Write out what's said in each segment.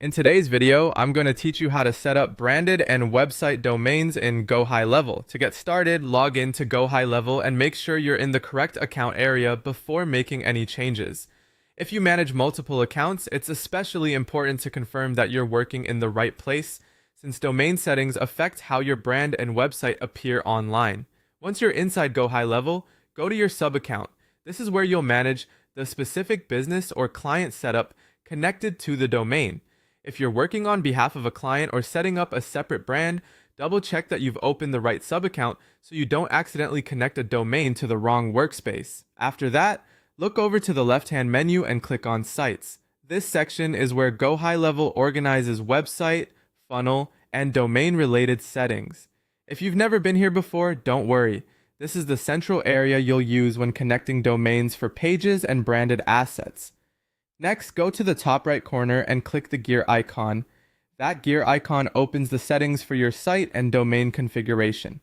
In today's video, I'm going to teach you how to set up branded and website domains in Gohighlevel. To get started, log in to Gohighlevel and make sure you're in the correct account area before making any changes. If you manage multiple accounts, it's especially important to confirm that you're working in the right place, since domain settings affect how your brand and website appear online. Once you're inside Gohighlevel, go to your sub-account. This is where you'll manage the specific business or client setup connected to the domain. If you're working on behalf of a client or setting up a separate brand, double check that you've opened the right sub-account so you don't accidentally connect a domain to the wrong workspace. After that, look over to the left-hand menu and click on Sites. This section is where Gohighlevel organizes website, funnel, and domain-related settings. If you've never been here before, don't worry. This is the central area you'll use when connecting domains for pages and branded assets. Next, go to the top right corner and click the gear icon. That gear icon opens the settings for your site and domain configuration.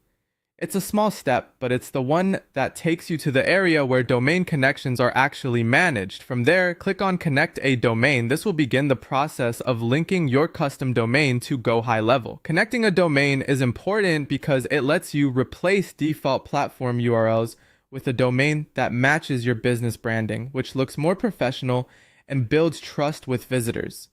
It's a small step, but it's the one that takes you to the area where domain connections are actually managed. From there, click on Connect a Domain. This will begin the process of linking your custom domain to Gohighlevel. Connecting a domain is important because it lets you replace default platform URLs with a domain that matches your business branding, which looks more professional and builds trust with visitors.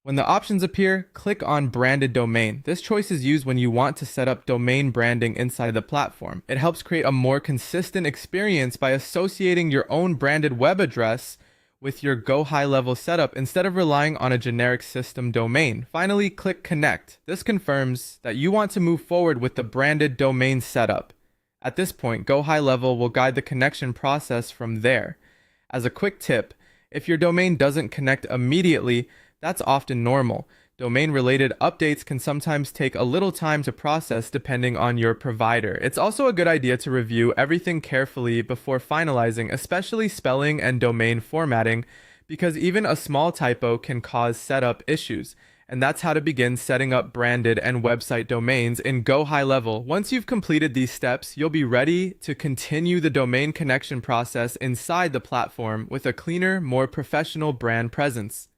When the options appear, click on Branded Domain. This choice is used when you want to set up domain branding inside the platform. It helps create a more consistent experience by associating your own branded web address with your Gohighlevel setup instead of relying on a generic system domain. Finally, click Connect. This confirms that you want to move forward with the branded domain setup. At this point, Gohighlevel will guide the connection process from there. As a quick tip, if your domain doesn't connect immediately, that's often normal. Domain-related updates can sometimes take a little time to process depending on your provider. It's also a good idea to review everything carefully before finalizing, especially spelling and domain formatting, because even a small typo can cause setup issues. And that's how to begin setting up branded and website domains in Gohighlevel. Once you've completed these steps, you'll be ready to continue the domain connection process inside the platform with a cleaner, more professional brand presence.